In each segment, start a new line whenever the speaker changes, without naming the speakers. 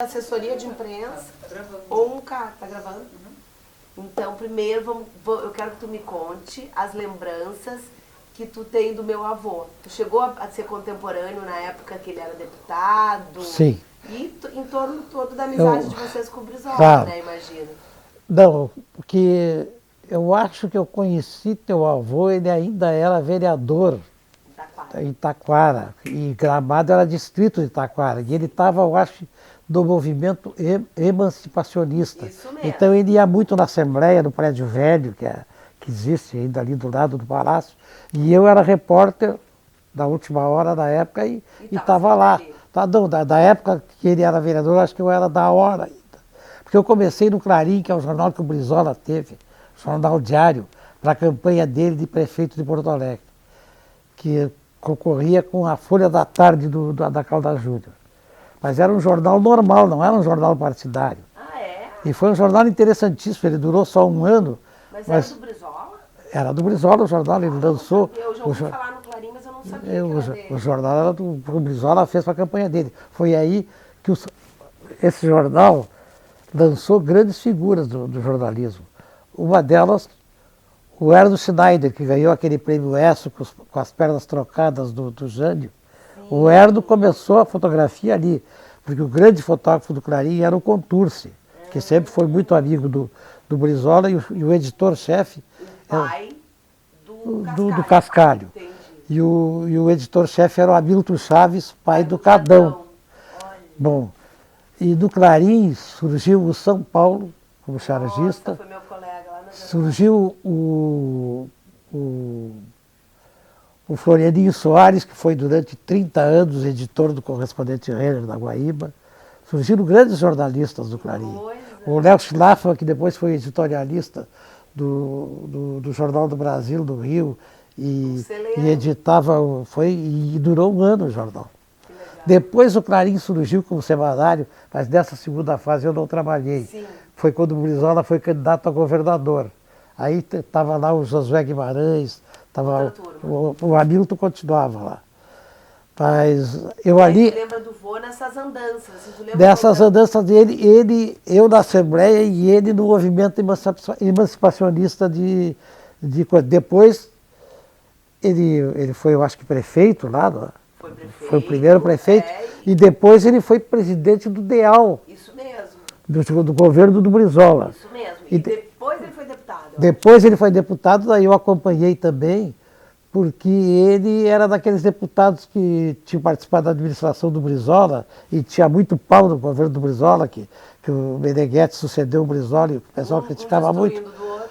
assessoria de imprensa ou um cara, tá gravando? Então, primeiro, eu quero que tu me conte as lembranças que tu tem do meu avô. Tu chegou a ser contemporâneo na época que ele era deputado?
Sim.
E em torno todo da amizade de vocês com o Brizola,
claro.
né, imagino.
Não, porque eu acho que eu conheci teu avô, ele ainda era vereador em Taquara, e Gramado era distrito de Taquara, e ele estava, eu acho, do movimento emancipacionista.
Isso mesmo.
Então ele ia muito na Assembleia, no Prédio Velho, que existe ainda ali do lado do Palácio, e eu era repórter da Última Hora da época e estava lá. Da época que ele era vereador, acho que eu era da Hora ainda. Porque eu comecei no Clarim, que é o jornal que o Brizola teve, o jornal diário, para a campanha dele de prefeito de Porto Alegre, que concorria com a Folha da Tarde da Caldas Júnior. Mas era um jornal normal, não era um jornal partidário.
Ah, é?
E foi um jornal interessantíssimo, ele durou só um ano.
Mas era do Brizola?
Era do Brizola o jornal, ele lançou...
Eu já ouvi falar no Clarim, mas eu não sabia que era dele.
O jornal era o Brizola fez para a campanha dele. Foi aí que esse jornal lançou grandes figuras do jornalismo. Uma delas, o Erno Schneider, que ganhou aquele prêmio ESSO com as pernas trocadas do Jânio. Sim. O Erno começou a fotografia ali, porque o grande fotógrafo do Clarim era o Contursi, que sempre foi muito amigo do Brizola, e o editor-chefe...
O pai
do Cascalho. E o editor-chefe era o Hamilton Chaves, pai do Cadão. Bom, e do Clarim surgiu o São Paulo, como chargista.
Foi meu colega lá na
surgiu o Florianinho Soares, que foi durante 30 anos editor do Correspondente Renner da Guaíba. Surgiram grandes jornalistas do Clarim. O Léo Schlaffer, que depois foi editorialista do Jornal do Brasil, do Rio, e editava, e durou um ano o jornal. Depois o Clarim surgiu como semanário, mas nessa segunda fase eu não trabalhei. Sim. Foi quando o Brizola foi candidato a governador. Aí estava lá o Josué Guimarães, o Hamilton continuava lá. Mas eu ali...
Você lembra do vô nessas andanças?
Dessas andanças dele, eu na Assembleia e ele no movimento emancipacionista depois ele foi, eu acho que prefeito lá, foi o primeiro prefeito, e depois ele foi presidente do DEAL.
Isso mesmo.
Do governo do Brizola.
Isso mesmo. E depois ele foi deputado.
Depois ele foi deputado, daí eu acompanhei também, porque ele era daqueles deputados que tinham participado da administração do Brizola e tinha muito pau no governo do Brizola, que o Meneghetti sucedeu o Brizola e o pessoal criticava muito.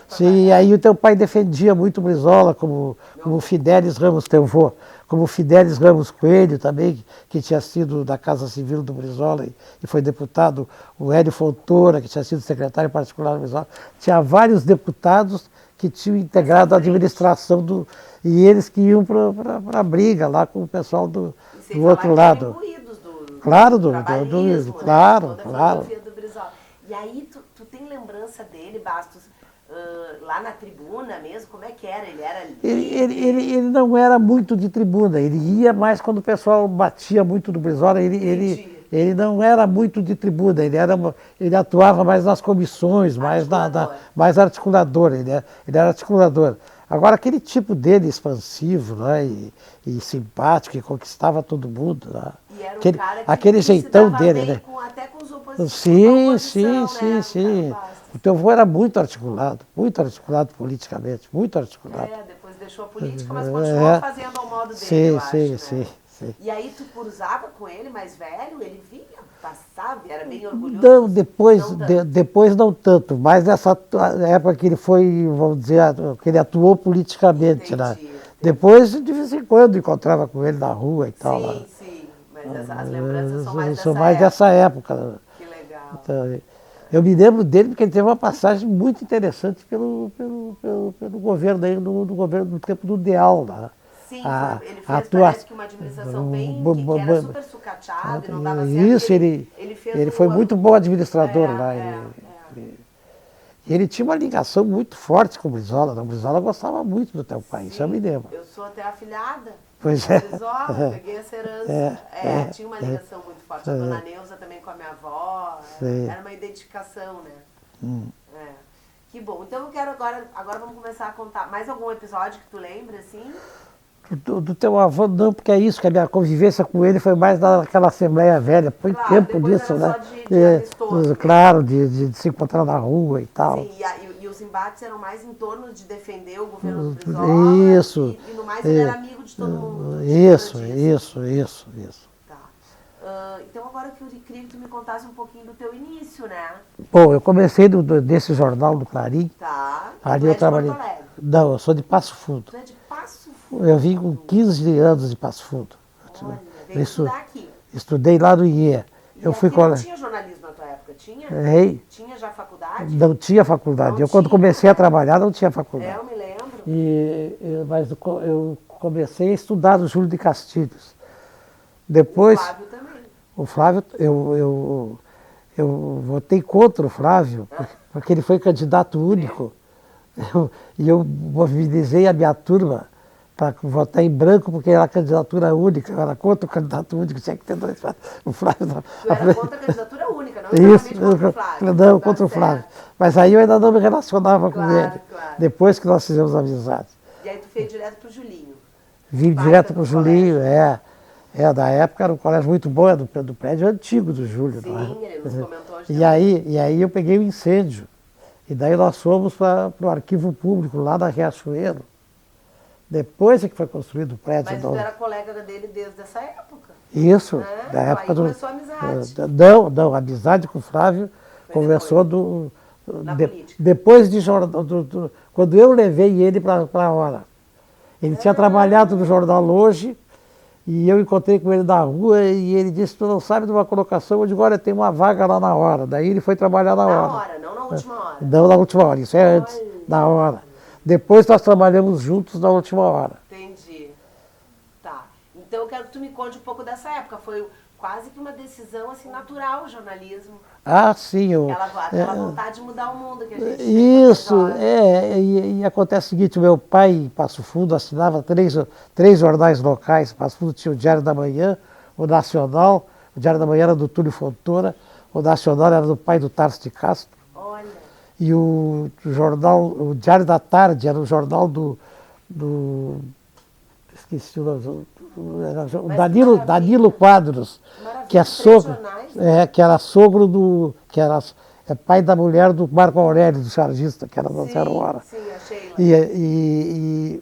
Sim, e aí o teu pai defendia muito o Brizola, como o Fidelis Ramos, teu avô, como o Fidelis Ramos Coelho também, que tinha sido da Casa Civil do Brizola e foi deputado, o Hélio Fontoura, que tinha sido secretário particular do Brizola. Tinha vários deputados que tinham integrado a administração e eles que iam para a briga lá com o pessoal do outro lado. Claro, claro.
E aí tu tem lembrança dele, Bastos, lá na tribuna mesmo? Como é que era? Ele era
ele não era muito de tribuna, ele ia mais quando o pessoal batia muito no Brizola, ele não era muito de tribuna, ele atuava mais nas comissões, mais articulador, ele era articulador. Agora, aquele tipo dele expansivo, né, e simpático, que conquistava todo mundo, né,
e era um cara que
aquele jeitão dele, né?
Até com os opositores.
Sim. O teu avô era muito articulado politicamente, muito articulado.
Depois deixou a política, mas continuou fazendo ao modo dele,
Sim.
E aí tu cruzava com ele, mais velho, ele vinha, passava, era bem orgulhoso?
Não, depois não tanto, mas nessa época que ele foi, vamos dizer, que ele atuou politicamente, né? Depois, de vez em quando, encontrava com ele na rua e tal.
Sim, mas as lembranças
são mais dessa época.
Que legal.
Então, eu me lembro dele porque ele teve uma passagem muito interessante pelo governo, aí, no governo do tempo do DEAL, né?
Sim, ele fez, parece que uma administração que era super sucateada e não dava certo.
Isso, ele foi muito bom administrador lá. Ele tinha uma ligação muito forte com o Brizola. O Brizola gostava muito do teu pai, isso eu me lembro.
Eu sou até afilhada.
Pois é.
Brizola, peguei essa herança. Tinha uma ligação muito forte. A dona Neuza também com a minha avó. Era uma identificação, né? Que bom. Então eu quero agora vamos começar a contar mais algum episódio que tu lembra, assim?
Do teu avô não, porque é isso, que a minha convivência com ele foi mais naquela Assembleia Velha, foi tempo disso, né? Claro, de se encontrar na rua e tal.
Sim, e os embates eram mais em torno de defender o governo do Brizola.
Isso.
E no mais ele era amigo de todo mundo.
Isso.
Tá. Então agora que eu queria que tu me contasse um pouquinho do teu início, né?
Bom, eu comecei desse jornal do Clarim.
Tá.
Ali eu trabalhei.
De Porto Alegre?
Não, eu sou de Passo Fundo.
Tu é de Passo Fundo?
Eu vim com 15 anos de Passo Fundo.
Olha, veio estudar aqui.
Estudei lá no IE.
Não tinha jornalismo na tua época, tinha? Tinha já faculdade?
Não tinha faculdade. Quando comecei a trabalhar, não tinha faculdade.
Eu me lembro.
Mas eu comecei a estudar no Júlio de Castilhos. Depois,
o Flávio também.
O Flávio, eu votei contra o Flávio, porque ele foi candidato único. E eu mobilizei a minha turma para votar em branco, porque era candidatura única. Eu era contra o candidato único, tinha que ter dois. O Flávio
Tu era contra a candidatura única, não exatamente contra o Flávio.
Não, contra o Flávio. Mas aí eu ainda não me relacionava com ele, depois que nós fizemos amizade.
E aí tu veio direto para o Julinho?
Vim direto para o Julinho, da época era um colégio muito bom, do prédio antigo do Júlio.
Sim, ele nos comentou hoje.
E aí eu peguei o incêndio. E daí nós fomos para o arquivo público lá da Riachuelo. Depois é que foi construído o prédio.
Mas tu era colega dele desde essa época? Isso,
da época
do... começou a amizade.
Não, a amizade com o Flávio começou
política.
Depois de quando eu levei ele para a hora. Ele tinha trabalhado no Jornal Hoje, e eu encontrei com ele na rua e ele disse, tu não sabe de uma colocação? Eu digo, olha, tem uma vaga lá na hora. Daí ele foi trabalhar na hora.
Na hora, não na última hora.
Não na última hora, isso é antes, na hora. Depois nós trabalhamos juntos na última hora.
Entendi. Tá. Então eu quero que tu me conte um pouco dessa época. Foi quase que uma decisão assim natural o jornalismo.
Ah, sim.
Aquela vontade de mudar o mundo que a gente
Isso, e acontece o seguinte, o meu pai em Passo Fundo assinava três jornais locais. Passo Fundo tinha o Diário da Manhã, o Nacional, o Diário da Manhã era do Túlio Fontoura, o Nacional era do pai do Tarso de Castro.
Olha.
E o Diário da Tarde era o jornal do esqueci o nome, Danilo Quadros, que era sogro pai da mulher do Marco Aurélio, do chargista, que era da Zero Hora.
Sim, achei.
E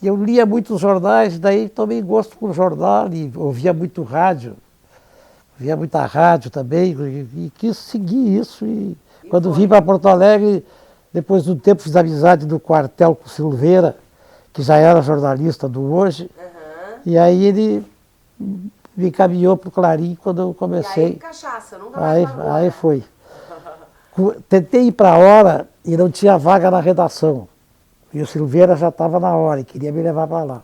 eu lia muitos jornais, daí tomei gosto por jornal e ouvia muito rádio. Via muita rádio também e quis seguir isso. E quando vim para Porto Alegre, depois de um tempo fiz amizade do quartel com o Silveira, que já era jornalista do Hoje. E aí ele me encaminhou para o Clarim quando eu comecei.
E aí cachaça, nunca mais largou,
aí foi. Tentei ir para a hora e não tinha vaga na redação. E o Silveira já estava na hora e queria me levar para lá.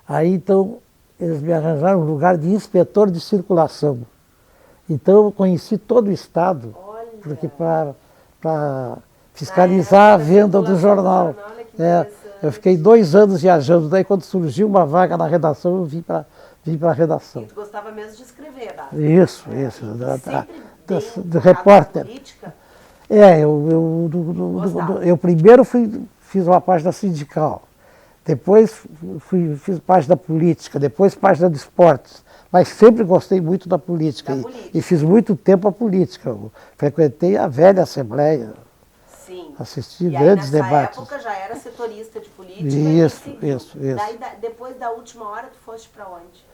Aí então eles me arranjaram um lugar de inspetor de circulação. Então eu conheci todo o estado, porque para fiscalizar a venda do jornal. Eu fiquei 2 anos viajando, daí quando surgiu uma vaga na redação, eu vim para a redação.
E tu gostava mesmo de escrever, tá?
Isso, do repórter.
Política?
Eu primeiro fiz uma página sindical, depois fiz página política, depois página de esportes, mas sempre gostei muito da política. E fiz muito tempo a política. Eu frequentei a velha Assembleia.
Sim.
Assisti grandes debates.
Nessa época já era setorista de política.
Isso.
Daí, depois da última hora, tu foste para onde?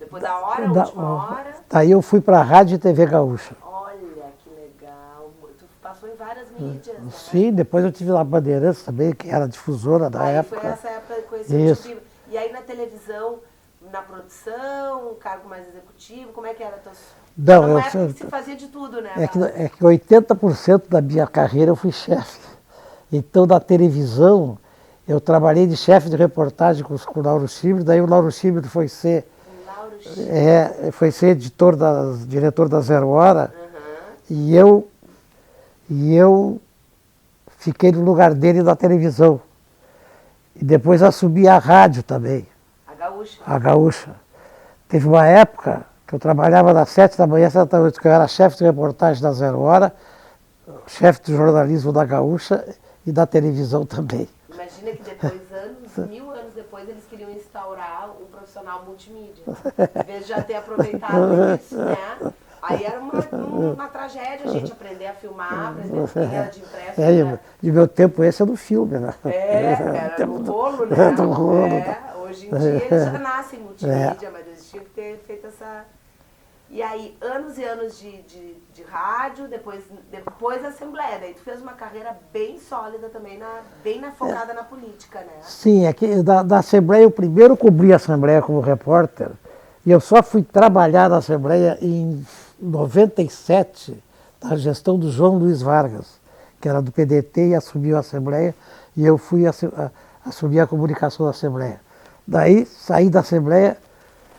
Depois da última hora?
Daí eu fui para a Rádio e TV Gaúcha.
Olha, que legal. Tu passou em várias mídias, né?
Sim, depois eu tive na Bandeirantes também, que era difusora da época.
Foi essa época que conheci o E aí na televisão, na produção, um cargo mais executivo, como é que era?
Não,
se fazia de tudo, né?
É que 80% da minha carreira eu fui chefe. Então, na televisão, eu trabalhei de chefe de reportagem com o Lauro Schimmer, daí o Lauro Schimmer foi ser diretor da Zero Hora, e eu fiquei no lugar dele na televisão. E depois assumi a rádio também.
Gaúcha.
A Gaúcha. Teve uma época que eu trabalhava das 7 da manhã às 7 da noite, que eu era chefe de reportagem da Zero Hora, chefe de jornalismo da Gaúcha e da televisão também.
Imagina que depois, 1000 anos depois, eles queriam instaurar um profissional multimídia. Em vez de já ter aproveitado isso, né? Aí era uma tragédia a gente aprender a filmar, aprender quem era de impresso. Né?
De meu tempo esse é do filme, né?
Era no rolo, né?
Do rolo.
Hoje em dia eles já nascem multimídia, mas eles tinham que ter feito essa... E aí, anos e anos de rádio, depois a Assembleia. Daí tu fez uma carreira bem sólida também, bem focada na política, né?
Sim, aqui da Assembleia, eu primeiro cobri a Assembleia como repórter, e eu só fui trabalhar na Assembleia em 97, na gestão do João Luiz Vargas, que era do PDT e assumiu a Assembleia, e eu fui assumir a comunicação da Assembleia. Daí, saí da Assembleia,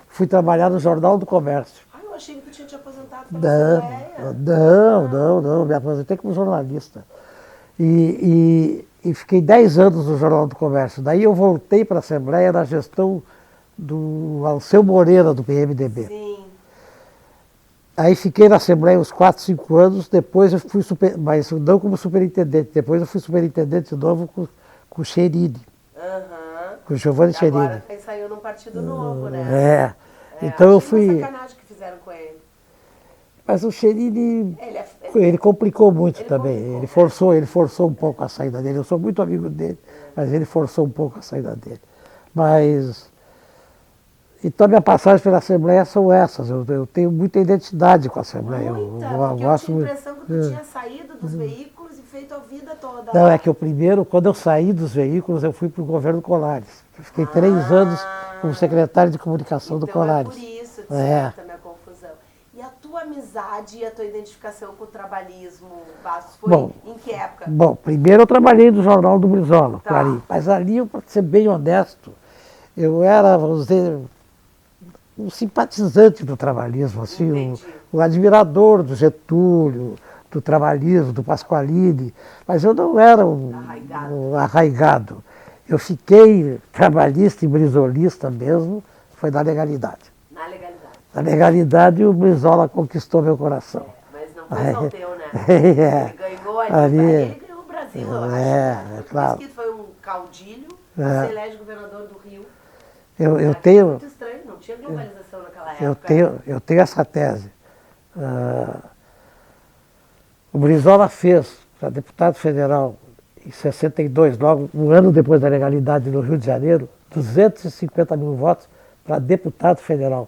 fui trabalhar no Jornal do Comércio.
Eu achei que tu tinha te aposentado pela Assembleia.
Não, me aposentei como jornalista. E fiquei 10 anos no Jornal do Comércio. Daí eu voltei para a Assembleia na gestão do Alceu Moreira, do PMDB.
Sim.
Aí fiquei na Assembleia uns 4, 5 anos, depois eu fui, mas não como superintendente, depois eu fui superintendente de novo com o Cherini. Com o Giovanni Cherini.
Agora ele saiu num partido novo, né?
Então eu fui...
Uma sacanagem que fizeram com ele.
Mas o Cherini, ele complicou muito também. Ele forçou um pouco a saída dele. Eu sou muito amigo dele, mas ele forçou um pouco a saída dele. Mas... Então, minha passagem pela Assembleia são essas. Eu tenho muita identidade com a Assembleia.
Porque eu tinha a impressão que tu tinha saído dos veículos e feito a vida toda.
Não, é que quando eu saí dos veículos, eu fui para o governo Colares. Eu fiquei 3 anos como secretário de comunicação do Colares.
Então é por isso, de certa, minha confusão. E a tua amizade e a tua identificação com o trabalhismo, Bastos, foi em que época?
Bom, primeiro eu trabalhei no Jornal do Brizola, Clarim. Mas ali, para ser bem honesto, eu era, vamos dizer... um simpatizante do trabalhismo, assim, um admirador do Getúlio, do trabalhismo, do Pasqualini, mas eu não era um arraigado. Eu fiquei trabalhista e brizolista mesmo, foi na legalidade.
Na legalidade.
Na legalidade o Brizola conquistou meu coração.
Mas não foi só o teu, né? Ele ganhou ele ganhou o Brasil, eu acho.
É claro.
Por isso que foi um caudilho, você elege governador do Rio.
Eu tenho...
muito estranho, não tinha globalização naquela época.
Eu tenho essa tese. O Brizola fez para deputado federal em 62, logo um ano depois da legalidade no Rio de Janeiro, 250 mil votos para deputado federal.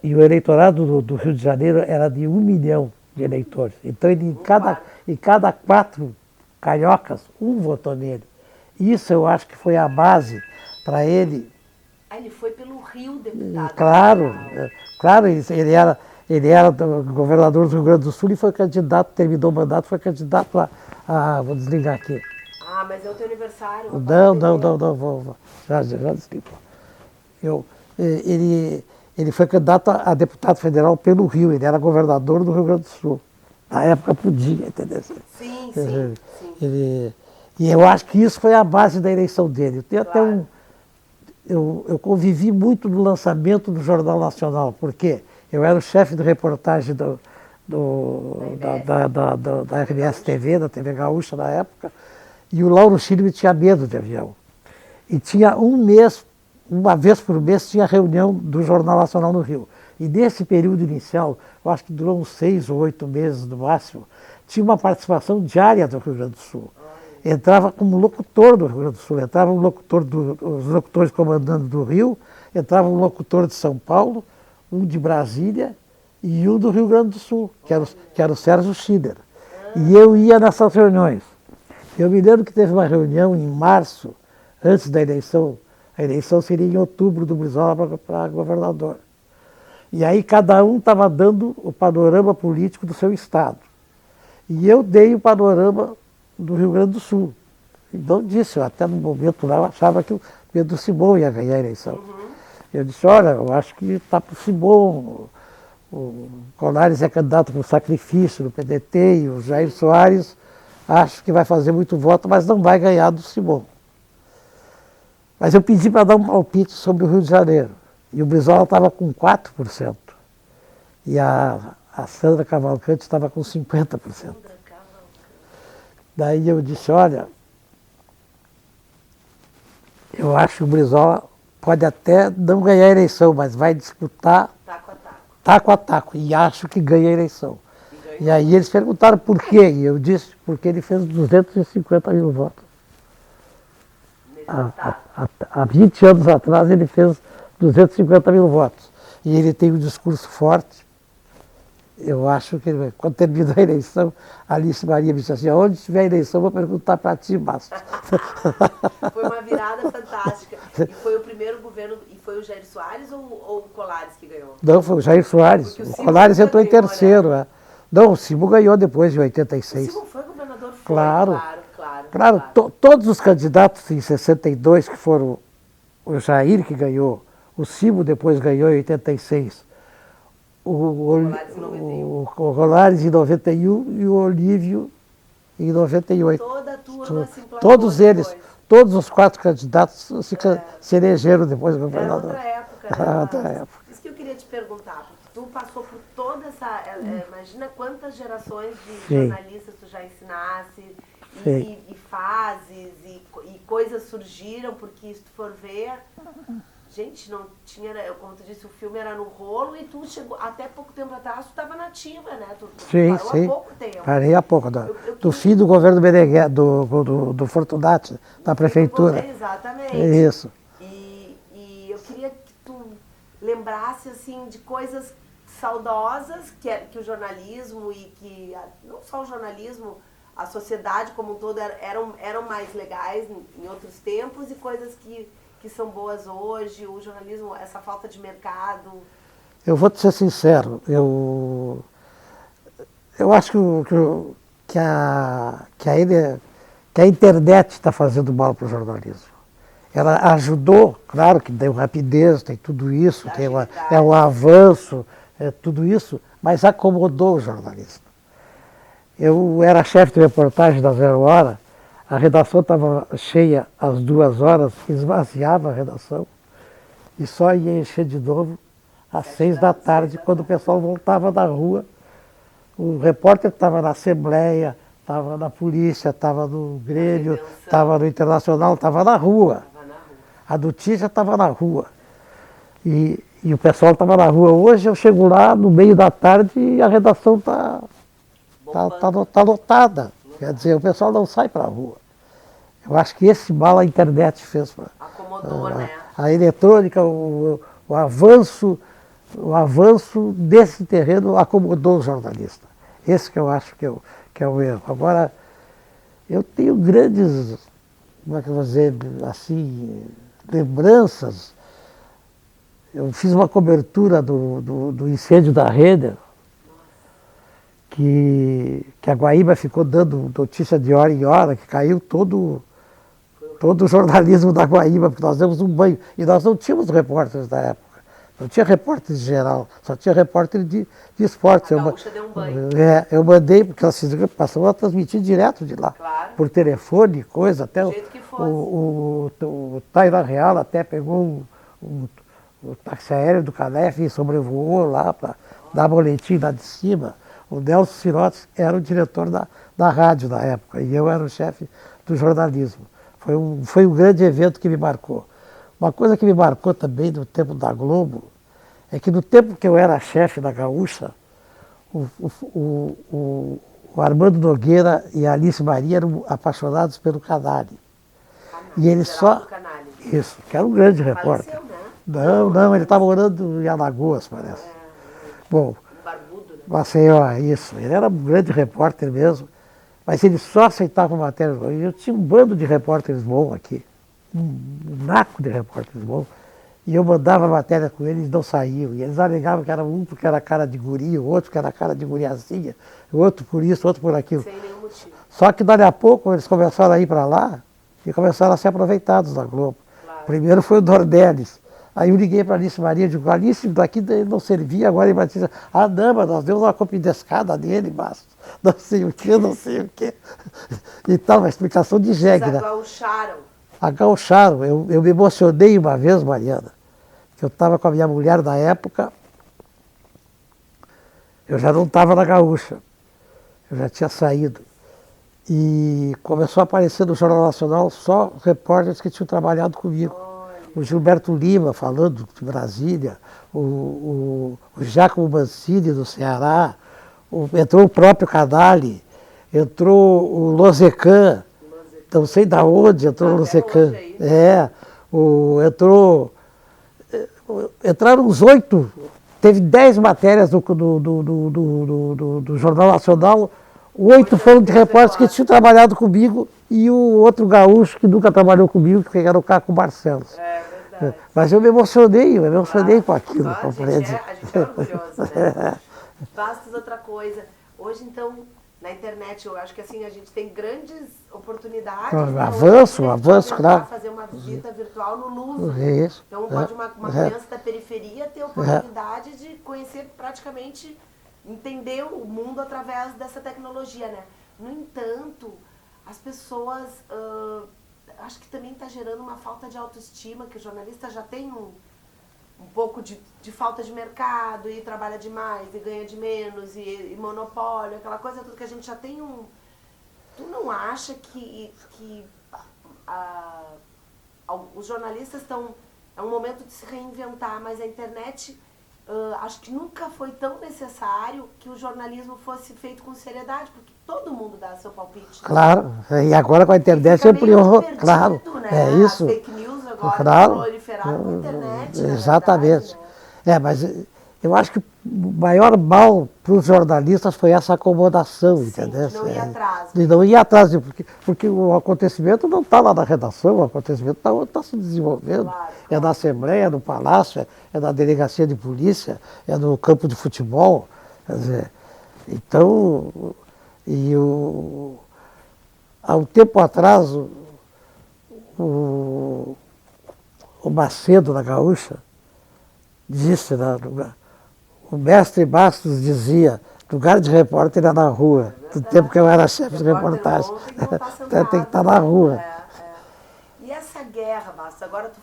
E o eleitorado do Rio de Janeiro era de 1 milhão de eleitores. Então, em cada 4 cariocas, um votou nele. Isso eu acho que foi a base para ele.
Ele foi pelo Rio, deputado.
Claro, ele era governador do Rio Grande do Sul e foi candidato, terminou o mandato, foi candidato vou desligar aqui.
Mas é o teu aniversário.
Não, já desligo. Ele foi candidato a deputado federal pelo Rio, ele era governador do Rio Grande do Sul. Na época podia, entendeu?
Sim.
E eu acho que isso foi a base da eleição dele. Eu tenho até eu convivi muito no lançamento do Jornal Nacional, porque eu era o chefe de reportagem da RBS TV, da TV Gaúcha na época, e o Lauro Schirmer tinha medo de avião. E tinha uma vez por mês, tinha reunião do Jornal Nacional no Rio. E nesse período inicial, eu acho que durou uns 6 ou 8 meses no máximo, tinha uma participação diária do Rio Grande do Sul. Entrava como locutor do Rio Grande do Sul, entrava um locutor os locutores comandando do Rio, entrava um locutor de São Paulo, um de Brasília e um do Rio Grande do Sul, que era o Sérgio Schiller. E eu ia nessas reuniões. Eu me lembro que teve uma reunião em março, antes da eleição. A eleição seria em outubro do Brizola para governador. E aí cada um estava dando o panorama político do seu estado. E eu dei o panorama do Rio Grande do Sul. Então disse, até no momento lá eu achava que o Pedro Simão ia ganhar a eleição. Eu disse, olha, eu acho que está para o Simão, o Colares é candidato por sacrifício no PDT e o Jair Soares acho que vai fazer muito voto, mas não vai ganhar do Simão. Mas eu pedi para dar um palpite sobre o Rio de Janeiro. E o Brizola estava com 4%. E a Sandra Cavalcante estava com 50%. Daí eu disse, olha, eu acho que o Brizola pode até não ganhar a eleição, mas vai disputar taco a taco. E acho que ganha a eleição. E aí eles perguntaram por quê. E eu disse, porque ele fez 250 mil votos. Há 20 anos atrás ele fez 250 mil votos. E ele tem um discurso forte. Eu acho que quando terminou a eleição, a Alice Maria me disse assim, onde tiver eleição, vou perguntar para ti, Bastos.
Foi uma virada fantástica. E foi o primeiro governo, e foi o Jair Soares ou o Colares que ganhou?
Não, foi o Jair Soares. O Colares entrou em terceiro. Né? Não, o Cimo ganhou depois, em 86.
O Cimo foi governador? Foi,
claro. Todos os candidatos em 62, que foram o Jair que ganhou, o Cimo depois ganhou em 86. O Colares em 91 e o Olívio em 98.
Toda a turma se implantou
todos eles,
depois.
todos os 4 candidatos se elegeram depois do governador.
Era outra época, né?
Outra época.
Isso que eu queria te perguntar, porque tu passou por toda essa... imagina quantas gerações de jornalistas tu já ensinasse, e fases, e coisas surgiram, porque se tu for ver... Gente, não tinha, como tu disse, o filme era no rolo e tu chegou, até pouco tempo atrás, tu estava nativa, né? Tu parou há pouco tempo.
Parei há pouco, do fim do governo Meneghel, do Fortunati, da prefeitura.
Exatamente.
Isso.
E eu queria que tu lembrasse, assim, de coisas saudosas que o jornalismo e que, não só o jornalismo, a sociedade como um todo eram mais legais em outros tempos e coisas que são boas hoje, o jornalismo, essa falta de mercado?
Eu vou te ser sincero, eu acho que a internet está fazendo mal para o jornalismo. Ela ajudou, claro que deu rapidez, tem tudo isso, tem um avanço, tudo isso, mas acomodou o jornalismo. Eu era chefe de reportagem da Zero Hora. A redação estava cheia às 2 horas, esvaziava a redação e só ia encher de novo às 6 da tarde, quando o pessoal voltava da rua. O repórter estava na Assembleia, estava na polícia, estava no Grêmio, estava no Internacional, estava na rua. A notícia estava na rua. E o pessoal estava na rua. Hoje eu chego lá no meio da tarde e a redação está lotada. Quer dizer, o pessoal não sai para a rua. Eu acho que esse mal a internet fez.
Acomodou, né?
A eletrônica, o avanço desse terreno acomodou o jornalista. Esse que eu acho que é o erro. Agora, eu tenho grandes, como é que eu vou dizer, assim, lembranças. Eu fiz uma cobertura do incêndio da Renner, que a Guaíba ficou dando notícia de hora em hora, que caiu todo o jornalismo da Guaíba, porque nós demos um banho. E nós não tínhamos repórteres da época. Não tinha repórteres geral, só tinha repórter de esporte.
A Gaúcha deu um banho.
Eu mandei, porque elas passavam a transmitir direto de lá.
Claro.
Por telefone, coisa, até
do jeito que fosse.
o Taira Real até pegou o táxi aéreo do Calef e sobrevoou lá para dar boletim lá de cima. O Nelson Sirotes era o diretor da rádio na época e eu era o chefe do jornalismo. Foi um grande evento que me marcou. Uma coisa que me marcou também no tempo da Globo é que no tempo que eu era chefe da Gaúcha, o Armando Nogueira e a Alice Maria eram apaixonados pelo Canale. E eles só... Isso, que era um grande repórter.
Faleceu, né?
Não, ele estava morando em Alagoas, parece. Bom, Maceió, isso. Ele era um grande repórter mesmo, mas ele só aceitava matérias boas. Eu tinha um bando de repórteres bons aqui, um naco de repórteres bons, e eu mandava matéria com eles e não saíam. E eles alegavam que era um porque era cara de guri, o outro que era cara de guriazinha, o outro por isso, o outro por aquilo.
Sem nenhum motivo.
Só que dali a pouco eles começaram a ir para lá e começaram a ser aproveitados da Globo. Claro. Primeiro foi o Dornelles. Aí eu liguei para a Alice Maria, digo, Alice, daqui não servia, agora ele disse, não, mas nós demos uma compidescada nele, mas não sei o quê. E tal, uma explicação de jegue, né?
Eles agaucharam.
agaucharam. Eu me emocionei uma vez, Mariana, que eu estava com a minha mulher na época, eu já não estava na Gaúcha, eu já tinha saído. E começou a aparecer no Jornal Nacional só repórteres que tinham trabalhado comigo. O Gilberto Lima falando de Brasília, o Giacomo Mancini do Ceará, entrou o próprio Canali, entrou o Losecan, não sei de onde entrou o Losecan. Entraram uns 8, teve 10 matérias do Jornal Nacional, 8 foram de repórteres que tinham trabalhado comigo e o outro gaúcho que nunca trabalhou comigo, que era o Caco Barcelos.
Verdade.
Mas eu me emocionei com aquilo.
A gente é orgulhoso, né? Bastos, outra coisa. Hoje, então, na internet, eu acho que assim, a gente tem grandes oportunidades.
Avanço, claro.
Fazer uma visita virtual no Louvre.
Isso.
Então, pode uma criança da periferia ter a oportunidade de conhecer praticamente, entender o mundo através dessa tecnologia, né? No entanto, as pessoas, acho que também está gerando uma falta de autoestima, que o jornalista já tem um pouco de falta de mercado, e trabalha demais, e ganha de menos, e monopólio, aquela coisa tudo que a gente já tem Tu não acha que os jornalistas estão... É um momento de se reinventar, mas a internet... acho que nunca foi tão necessário que o jornalismo fosse feito com seriedade, porque todo mundo dá seu palpite.
Claro, e agora com a internet ampliou, claro,
né?
É isso.
As fake news agora
claro,
proliferaram com a internet.
Exatamente.
Verdade, né?
Mas eu acho que o maior mal para os jornalistas foi essa acomodação, entendeu?
De não ir atrás.
De não ir atrás, porque o acontecimento não está lá na redação, o acontecimento está se desenvolvendo.
Claro.
É na Assembleia, no Palácio, é na delegacia de polícia, é no campo de futebol. Quer dizer, então, há um tempo atrás, o Macedo, da Gaúcha, disse, o mestre Bastos dizia, lugar de repórter era na rua, do tempo que eu era chefe de reportagem. Tem que estar na rua.
E essa guerra, Bastos, agora tu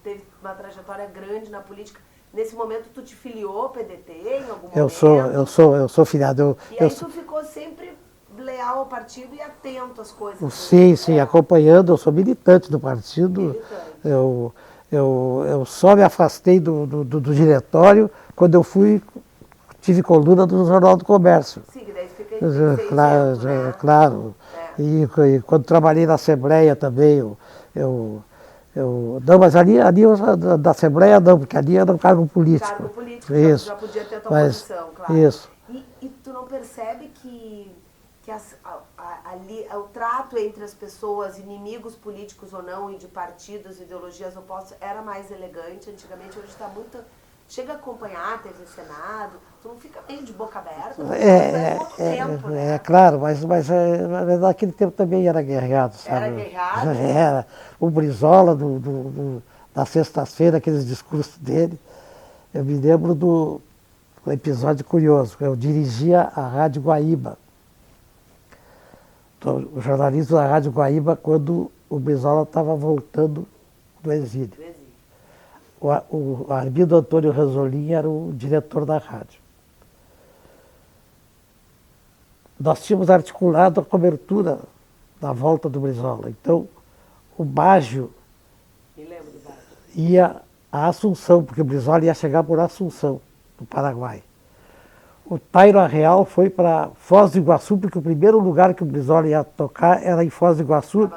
teve uma trajetória grande na política, nesse momento tu te filiou ao PDT em algum momento?
Eu sou filiado.
E aí tu ficou sempre leal ao partido e atento às coisas.
Sim, acompanhando, eu sou militante do partido. Eu só me afastei do diretório quando eu tive coluna do Jornal do Comércio.
Sim, que daí fica
claro. E quando trabalhei na Assembleia também, não, mas ali da Assembleia não, porque ali era um cargo político.
Cargo político,
isso.
Já podia ter a tua posição, claro.
Isso.
E tu não percebe que ali o trato entre as pessoas, inimigos políticos ou não, e de partidos, ideologias opostas, era mais elegante antigamente, hoje está muito... Chega a acompanhar, teve o Senado, tu não fica meio de boca aberta? Tempo, né?
Claro, mas naquele tempo também era guerreado, sabe?
Era guerreado?
Era. O Brizola, na sexta-feira, aqueles discursos dele, eu me lembro do episódio curioso, eu dirigia a Rádio Guaíba, o jornalismo da Rádio Guaíba, quando o Brizola estava voltando do exílio. O Armindo Antônio Ranzolin era o diretor da rádio. Nós tínhamos articulado a cobertura da volta do Brizola. Então, o Baggio ia a Assunção, porque o Brizola ia chegar por Assunção, no Paraguai. O Tairo Arreal foi para Foz do Iguaçu, porque o primeiro lugar que o Brizola ia tocar era em Foz do Iguaçu,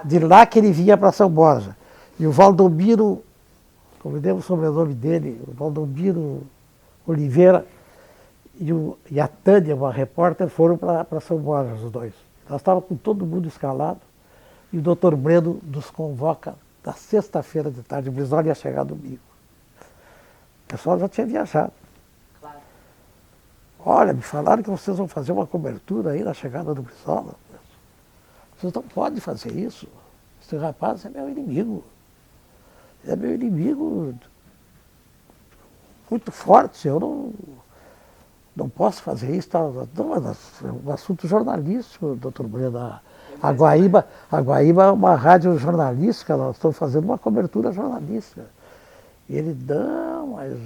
de lá que ele vinha para São Borja. E o Valdomiro, não me lembro o sobrenome dele, o Valdomiro Oliveira e a Tânia, uma repórter, foram para São Borja, os dois. Nós estávamos com todo mundo escalado e o doutor Breno nos convoca na sexta-feira de tarde. O Brizola ia chegar domingo. O pessoal já tinha viajado.
Claro.
Olha, me falaram que vocês vão fazer uma cobertura aí na chegada do Brizola. Vocês não podem fazer isso. Esse rapaz é meu inimigo. É meu inimigo muito forte, eu não posso fazer isso. Não, é um assunto jornalístico, doutor Breno. A Guaíba é uma rádio jornalística, nós estamos fazendo uma cobertura jornalística. E ele, não, mas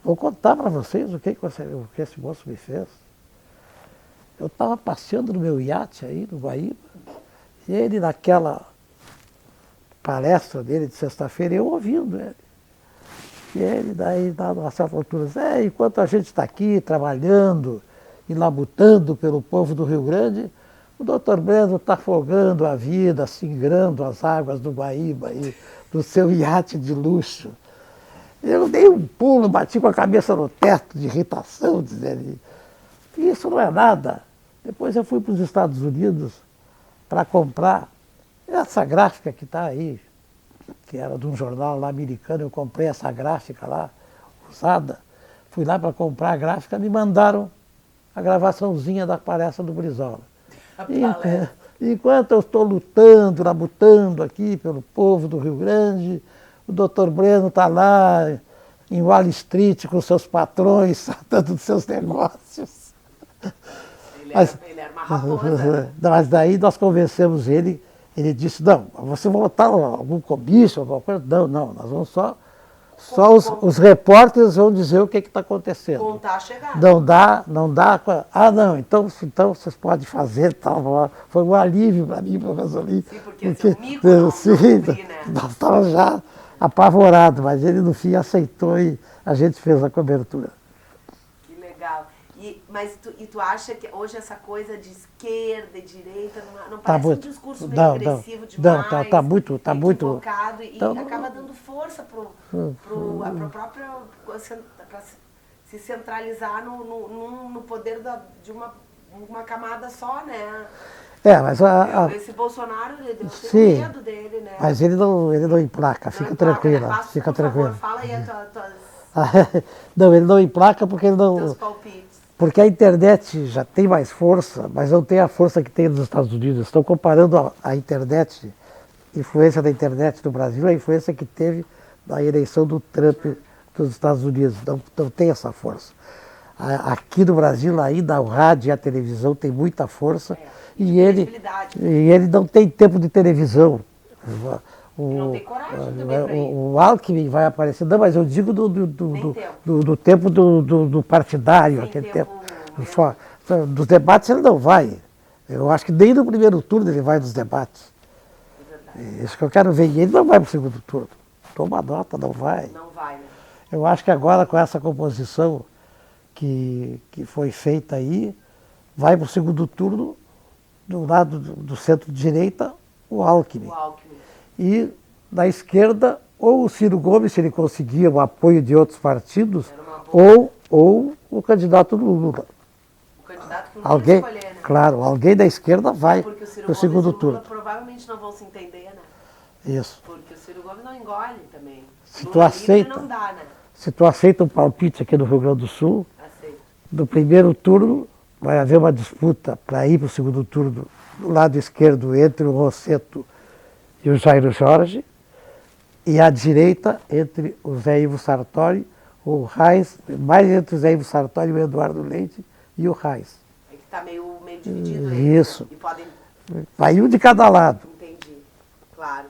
vou contar para vocês o que esse moço me fez. Eu estava passeando no meu iate aí, no Guaíba, e ele naquela palestra dele de sexta-feira, eu ouvindo ele. E ele daí, numa certa altura, enquanto a gente está aqui trabalhando e labutando pelo povo do Rio Grande, o doutor Breno está afogando a vida, singrando as águas do Guaíba aí, do seu iate de luxo. Eu dei um pulo, bati com a cabeça no teto de irritação, dizendo, isso não é nada. Depois eu fui para os Estados Unidos para comprar essa gráfica que está aí, que era de um jornal lá americano, eu comprei essa gráfica lá, usada. Fui lá para comprar a gráfica, me mandaram a gravaçãozinha da palestra do Brizola. Enquanto eu estou lutando, labutando aqui pelo povo do Rio Grande, o doutor Breno está lá em Wall Street com seus patrões, tratando dos seus negócios.
Ele era uma raposa.
Mas daí nós convencemos ele, ele disse, não, você vai botar algum comício, alguma coisa? Não, nós vamos só os repórteres vão dizer o que está acontecendo.
Contar a chegada.
Não dá. Então vocês podem fazer tal. Foi um alívio para mim, professor Lee.
Sim, porque o mico não cumprir, né?
Nós estávamos já apavorados, mas ele no fim aceitou e a gente fez a cobertura.
Que legal. Mas tu acha que hoje essa coisa de esquerda e direita não parece um discurso meio agressivo demais?
Não, está muito
equivocado e acaba dando força para própria pra se centralizar no poder de uma camada só, né?
Mas
esse Bolsonaro, eu
sim,
tenho medo dele, né?
Mas ele não emplaca, fica tranquila.
Né?
Fica tranquila.
Fala aí as tuas
não, ele não emplaca porque ele não.
Teus palpites.
Porque a internet já tem mais força, mas não tem a força que tem nos Estados Unidos. Estão comparando a internet, a influência da internet no Brasil, a influência que teve na eleição do Trump dos Estados Unidos. Não tem essa força. Aqui no Brasil ainda o rádio e a televisão têm muita força e ele não tem tempo de televisão.
Não tem coragem também para ir.
O Alckmin vai aparecer, não, mas eu digo do tempo do partidário, aquele tempo. Dos debates ele não vai. Eu acho que nem no primeiro turno ele vai nos debates.
É verdade.
Isso que eu quero ver. E ele não vai para o segundo turno. Toma nota, não vai.
Não vai, né?
Eu acho que agora com essa composição que foi feita aí, vai para o segundo turno, do lado do centro-direita, o Alckmin. E da esquerda, ou o Ciro Gomes, se ele conseguia o apoio de outros partidos, ou o candidato do Lula.
O candidato que não vai escolher, né?
Claro, alguém da esquerda vai para o segundo turno.
Porque o Ciro Gomes e o Lula provavelmente não vão se entender, né?
Isso.
Porque o Ciro Gomes não engole também.
Se tu aceita,
não dá, né?
Se tu aceita um palpite aqui no Rio Grande do Sul,
Aceito.
No primeiro turno vai haver uma disputa para ir para o segundo turno do lado esquerdo entre o Rosseto e o Jair Jorge, e à direita entre o Zé Ivo Sartori, o Reis, mais entre o Zé Ivo Sartori e o Eduardo Leite e o Reis.
É que está meio dividido
aí. Isso.
E podem...
Vai um de cada lado.
Entendi, claro.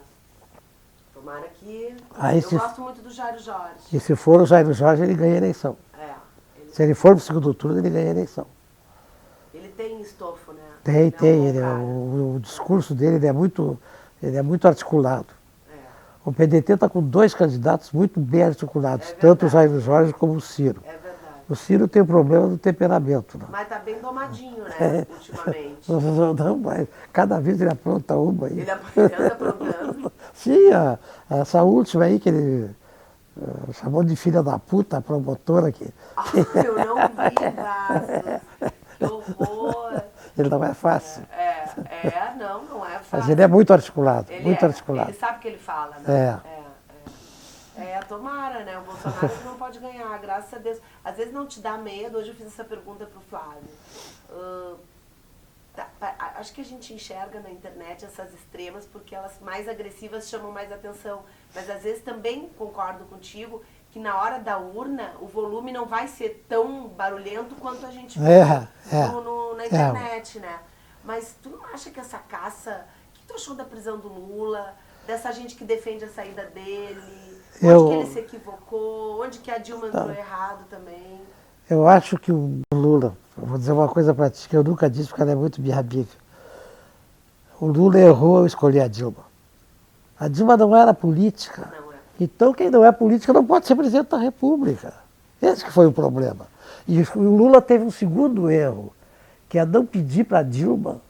Tomara que...
Aí
eu gosto muito do Jair Jorge.
E se for o Jair Jorge, ele ganha a eleição. Se ele for para o segundo turno, ele ganha a eleição.
Ele tem estofo, né?
Tem. O discurso dele ele é muito articulado. O PDT está com 2 candidatos muito bem articulados, tanto o Jair Jorge como o Ciro.
É verdade.
O Ciro tem o problema do temperamento. Né?
Mas está bem domadinho, né, ultimamente.
Não, mas cada vez ele apronta uma. Aí.
Ele anda aprontando.
Sim, essa última aí que ele chamou de filha da puta, a promotora que...
eu não vi, Vasco. Que horror.
Ele não é fácil.
Não é fácil.
Mas ele é muito articulado, articulado.
Ele sabe o que ele fala, né? Tomara, né? O Bolsonaro não pode ganhar, graças a Deus. Às vezes não te dá medo. Hoje eu fiz essa pergunta para o Flávio. Acho que a gente enxerga na internet essas extremas porque elas mais agressivas chamam mais atenção. Mas às vezes também concordo contigo que na hora da urna o volume não vai ser tão barulhento quanto a gente vê na internet, né? Mas tu não acha que essa caça... O que tu achou da prisão do Lula? Dessa gente que defende a saída dele? Onde que ele se equivocou? Onde que a Dilma entrou errado também?
Eu acho que o Lula, eu vou dizer uma coisa para ti que eu nunca disse porque ela é muito birrabica. O Lula errou ao escolher a Dilma. A Dilma não era política.
Não é.
Então quem não é política não pode ser presidente da República. Esse que foi o problema. E o Lula teve um segundo erro, que é não pedir para a Dilma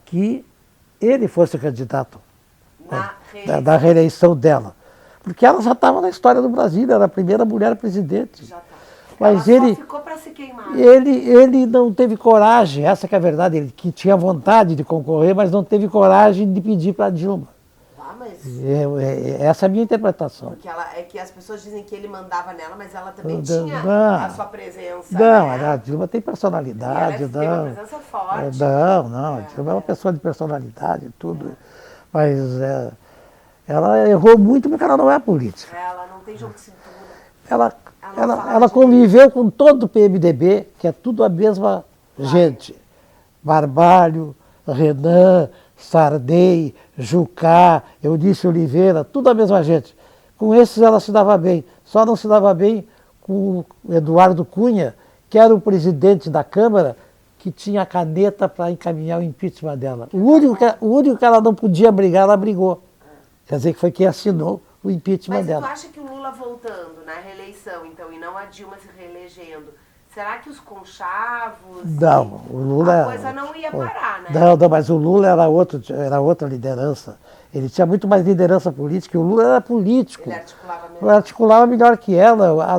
que ele fosse o candidato da reeleição dela. Porque ela já estava na história do Brasil, era a primeira mulher presidente.
Já tá.
Mas
ela
ele,
só ficou para se queimar.
ele não teve coragem, essa que é a verdade, ele que tinha vontade de concorrer, mas não teve coragem de pedir para a Dilma.
Ah, mas...
Essa é a minha interpretação.
Porque é que as pessoas dizem que ele mandava nela, mas ela também
Não,
tinha
não.
a sua presença.
Não,
né?
a Dilma tem personalidade.
E ela tem uma presença forte.
Não, a Dilma é uma pessoa de personalidade e tudo. Mas ela errou muito porque ela não é política.
Ela não tem jogo de cintura.
Ela conviveu com todo o PMDB, que é tudo a mesma gente. Barbalho, Renan, Sardei, Jucá, Eunice Oliveira, tudo a mesma gente. Com esses ela se dava bem. Só não se dava bem com o Eduardo Cunha, que era o presidente da Câmara, que tinha a caneta para encaminhar o impeachment dela. O único que ela não podia brigar, ela brigou. Quer dizer, que foi quem assinou o impeachment dela.
Mas tu acha que o Lula voltando na reeleição, então, e não a Dilma se reelegendo, será que os conchavos...
Não, o Lula...
A coisa não ia parar, né?
Não, mas o Lula era outra liderança. Ele tinha muito mais liderança política, e o Lula era político.
Ele articulava melhor.
Ele articulava melhor que ela.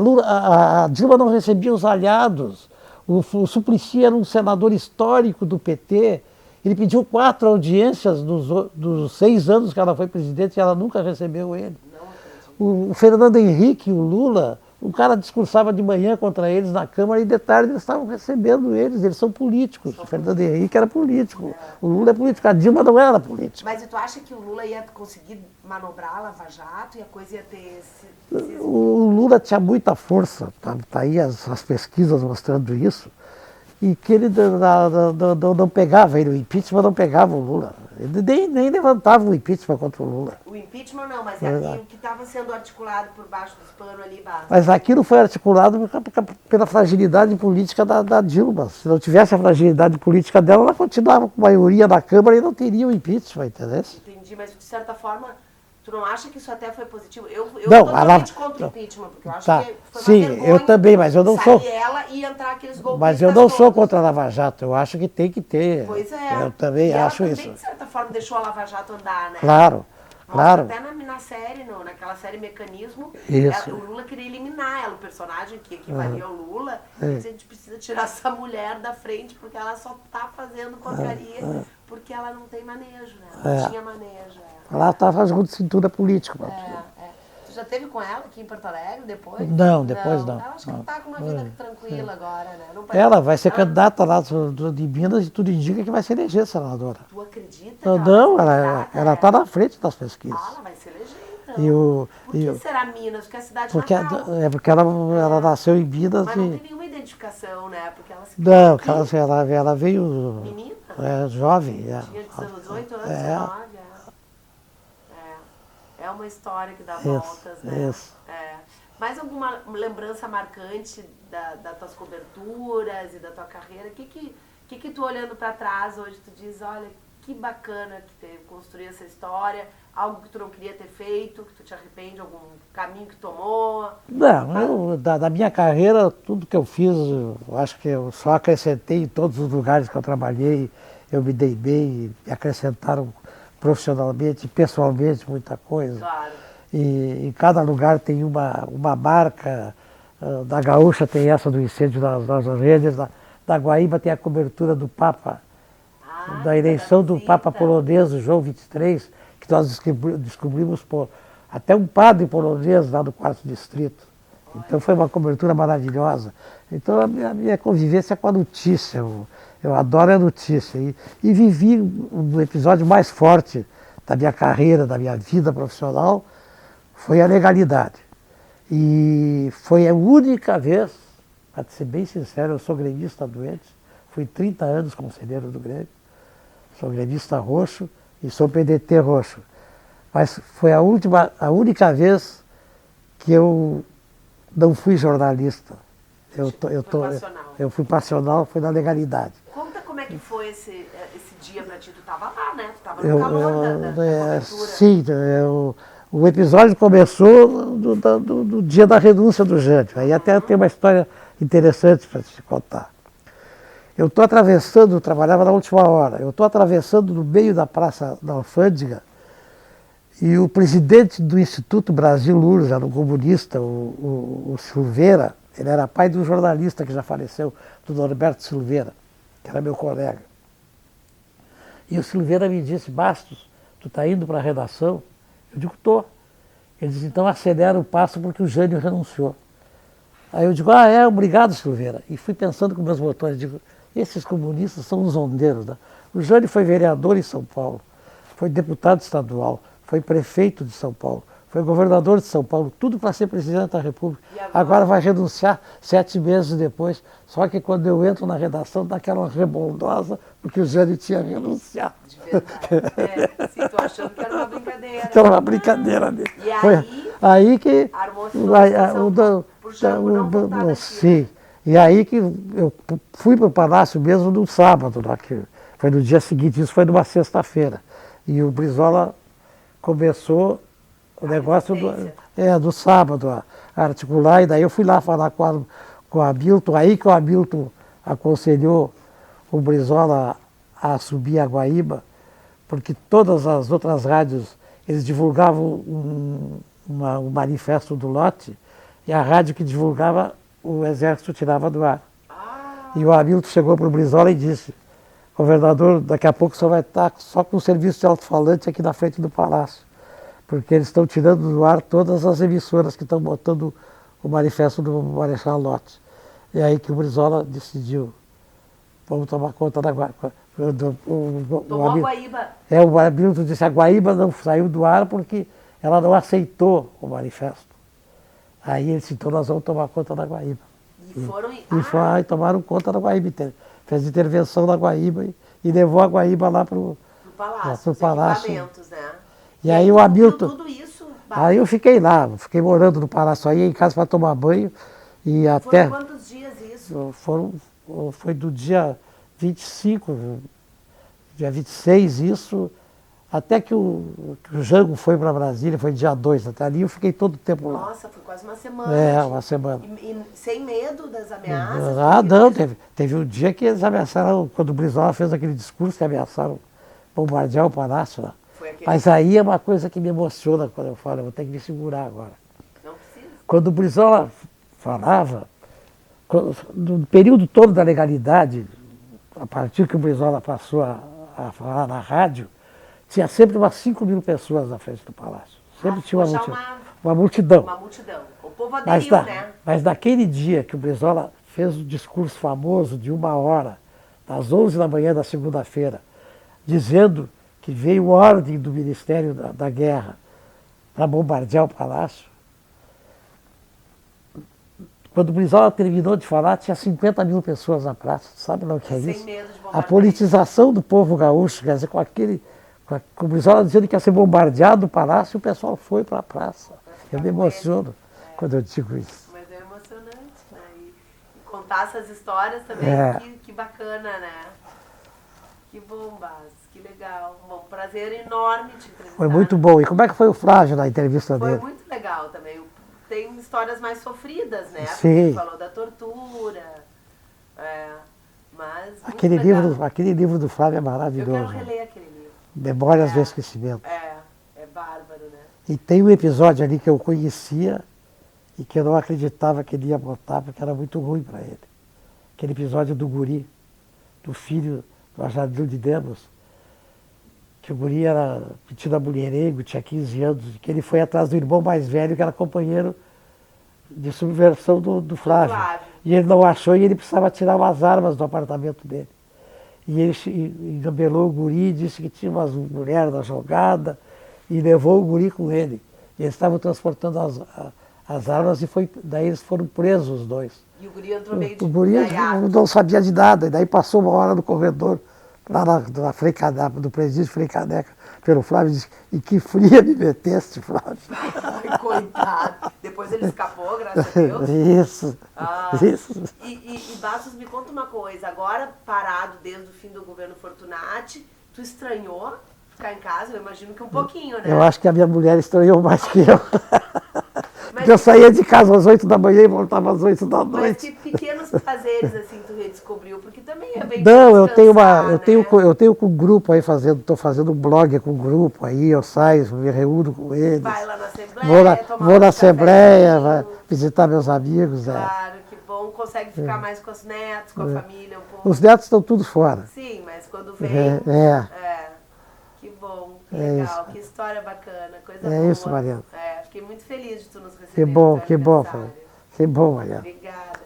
A Dilma não recebia os aliados. O Suplicy era um senador histórico do PT. Ele pediu 4 audiências dos 6 anos que ela foi presidente e ela nunca recebeu ele. O Fernando Henrique e o Lula, o cara discursava de manhã contra eles na Câmara e de tarde eles estavam recebendo eles são políticos. O Fernando Henrique era político, o Lula é político, a Dilma não era política.
Mas e tu acha que o Lula ia conseguir manobrar a Lava Jato e a coisa ia ter...
O Lula tinha muita força, tá aí as pesquisas mostrando isso, e que ele não pegava ele, o impeachment não pegava o Lula. Ele nem levantava o impeachment contra o Lula.
O impeachment não, mas o que estava sendo articulado por baixo dos panos ali, basta.
Mas aquilo foi articulado pela fragilidade política da Dilma. Se não tivesse a fragilidade política dela, ela continuava com maioria na Câmara e não teria o impeachment, entendeu?
Entendi, mas de certa forma, tu não acha que isso até foi positivo? Eu
não,
totalmente contra o impeachment, porque eu acho que foi
sim,
uma vergonha
eu também, mas eu não sou.
Ela e entrar aqueles golpistas.
Mas eu não sou contra a Lava Jato, eu acho que tem que ter.
Pois é.
Eu também acho
ela
isso.
Também, de certa forma, deixou a Lava Jato andar, né?
Claro. Claro.
Até na série, naquela série Mecanismo, o Lula queria eliminar ela, o personagem que equivalia ao Lula. A gente precisa tirar essa mulher da frente porque ela só está fazendo porcaria porque ela não tem manejo, né? Não tinha manejo.
Ela estava junto de cintura política.
Tu já teve com ela aqui em Porto Alegre depois?
Não, depois não.
Ela acho que está com uma vida tranquila agora, né?
Ela vai ser candidata lá de Minas e tudo indica que vai se eleger senadora.
Tu acredita?
Não, ela está na frente das pesquisas.
Ela vai se eleger, então. Por que será Minas? Porque a cidade natal.
Porque ela nasceu em Minas.
Mas não tem nenhuma identificação, né? Porque ela se
não, ela veio...
Menina?
Jovem.
Tinha 18 anos, 19. É uma história que dá voltas, né?
Isso.
Mais alguma lembrança marcante das tuas coberturas e da tua carreira? O que tu olhando para trás hoje tu diz, olha, que bacana que teve construir essa história, algo que tu não queria ter feito, que tu te arrepende, algum caminho que tomou?
Não, da minha carreira, tudo que eu fiz, eu acho que eu só acrescentei em todos os lugares que eu trabalhei, eu me dei bem, me acrescentaram profissionalmente, pessoalmente, muita coisa.
Claro.
E em cada lugar tem uma marca. Da Gaúcha tem essa do incêndio das redes, da Guaíba tem a cobertura do Papa, da eleição do Papa polonês, João 23, que nós descobrimos até um padre polonês lá do 4º distrito. Então foi uma cobertura maravilhosa. Então a minha convivência é com a notícia. Eu adoro a notícia. E vivi um episódio mais forte da minha carreira, da minha vida profissional, foi a legalidade. E foi a única vez, para ser bem sincero, eu sou gremista doente, fui 30 anos conselheiro do Grêmio, Sou gremista roxo e sou PDT roxo. Mas foi a única vez que eu não fui jornalista. Eu fui passional, fui na legalidade.
Conta como é que foi esse dia pra ti. Tu tava lá, né? Tu tava no calor da cobertura.
Sim, o episódio começou do dia da renúncia do Jânio. Aí até tem uma história interessante para te contar. Eu estou atravessando, eu trabalhava na última hora, eu estou atravessando no meio da Praça da Alfândega e o presidente do Instituto Brasil Lourdes, era um comunista, o Silveira, ele era pai de um jornalista que já faleceu, do Norberto Silveira, que era meu colega. E o Silveira me disse, Bastos, tu está indo para a redação? Eu digo, estou. Ele disse, então acelera o passo porque o Jânio renunciou. Aí eu digo, obrigado, Silveira. E fui pensando com meus botões, digo, esses comunistas são uns ondeiros. Né? O Jânio foi vereador em São Paulo, foi deputado estadual, foi prefeito de São Paulo, foi governador de São Paulo, tudo para ser presidente da República. Agora vai renunciar 7 meses depois. Só que quando eu entro na redação, dá aquela reboldosa, porque o Jânio tinha renunciado.
De verdade. Sim, tô achando que era uma brincadeira.
Era uma brincadeira dele.
E aí,
foi aí que
armou a situação pro Jango não voltar daqui.
Sim. E aí que eu fui para o Palácio mesmo no sábado, lá, que foi no dia seguinte, isso foi numa sexta-feira. E o Brizola começou o negócio do sábado a articular, e daí eu fui lá falar com o Hamilton, aí que o Hamilton aconselhou o Brizola a subir a Guaíba, porque todas as outras rádios, eles divulgavam um manifesto do lote, e a rádio que divulgava, o Exército tirava do ar. E o Hamilton chegou para o Brizola e disse, governador, daqui a pouco o senhor vai estar só com o serviço de alto-falante aqui na frente do Palácio, porque eles estão tirando do ar todas as emissoras que estão botando o manifesto do Marechal Lott. E aí que o Brizola decidiu, vamos tomar conta da Guaíba.
Tomou a Guaíba.
O Hamilton disse, a Guaíba não saiu do ar porque ela não aceitou o manifesto. Aí ele disse, então nós vamos tomar conta da Guaíba. E tomaram conta da Guaíba. Fez intervenção na Guaíba e levou a Guaíba lá para o Palácio.
Né?
E aí o Hamilton...
Tudo isso,
aí eu fiquei lá, fiquei morando no Palácio, aí em casa para tomar banho. E até...
Foram quantos dias isso?
Foi do dia 25, dia 26 isso, até que o Jango foi para Brasília, foi dia 2, até ali eu fiquei todo o tempo lá.
Nossa, foi quase uma semana.
Uma semana.
E sem medo das ameaças?
Não, teve um dia que eles ameaçaram, quando o Brizola fez aquele discurso, que ameaçaram bombardear o Palácio lá. Mas aí é uma coisa que me emociona quando eu falo, eu vou ter que me segurar agora.
Não precisa.
Quando o Brizola falava, no período todo da legalidade, a partir que o Brizola passou a falar na rádio, tinha sempre umas 5 mil pessoas na frente do Palácio. Sempre tinha uma multidão.
Uma multidão. O povo aderiu, né?
Mas naquele dia que o Brizola fez o discurso famoso de 1 hora, às 11 da manhã da segunda-feira, dizendo que veio ordem do Ministério da Guerra para bombardear o Palácio. Quando o Brizola terminou de falar, tinha 50 mil pessoas na praça. Sabe não o que é isso?
Sem medo de bombardear.
A politização do povo gaúcho, quer dizer, com o Brizola dizendo que ia ser bombardeado o Palácio, o pessoal foi para a praça. Eu me emociono quando eu digo isso.
Mas é emocionante, né? E contar essas histórias também, que bacana, né? Que bom, Bas, que legal. Um prazer enorme te entrevistar.
Foi muito bom. E como é que foi o Flávio na entrevista dele?
Foi muito legal também. Tem histórias mais sofridas, né?
Sim.
Você falou da tortura. Mas
aquele livro do Flávio é maravilhoso.
Eu quero reler aquele livro.
Memórias do Esquecimento.
É bárbaro, né?
E tem um episódio ali que eu conhecia e que eu não acreditava que ele ia botar, porque era muito ruim para ele. Aquele episódio do guri, do filho do Ajardil de Demos, que o guri era metido a mulherengo, tinha 15 anos, que ele foi atrás do irmão mais velho, que era companheiro de subversão do Flávio. E ele não achou e ele precisava tirar umas armas do apartamento dele. E ele engabelou o guri, disse que tinha umas mulheres na jogada e levou o guri com ele. E eles estavam transportando as armas e daí eles foram presos os dois.
E o guri entrou meio de
O guri não sabia de nada, e daí passou uma hora no corredor lá na Frei Caneca, do presídio Frei Caneca, pelo Flávio, e disse, e que fria me meteste, Flávio.
Ai, coitado. Depois ele escapou, graças a Deus.
Isso, isso.
E Bastos, me conta uma coisa. Agora, parado desde o fim do governo Fortunati, tu estranhou ficar em casa? Eu imagino que um pouquinho, né?
Eu acho que a minha mulher estranhou mais que eu.
Mas,
Eu saía de casa às 8 da manhã e voltava às 8 da
mas
noite.
que pequenos prazeres assim tu redescobriu? Porque também é bem
Não, eu tenho
né?
eu tenho com um grupo aí estou fazendo um blog com um grupo aí, eu saio, me reúno com eles.
Vai lá na Assembleia,
Vou na Assembleia, visitar meus amigos.
Claro, que bom. Consegue ficar mais com os netos, com a família um pouco.
Os netos estão tudo fora.
Sim, mas quando vem... que bom, que legal, que história bacana, coisa boa.
É isso, Mariana.
Fiquei muito feliz de tu nos receber.
Que bom, Mariana.
Obrigada.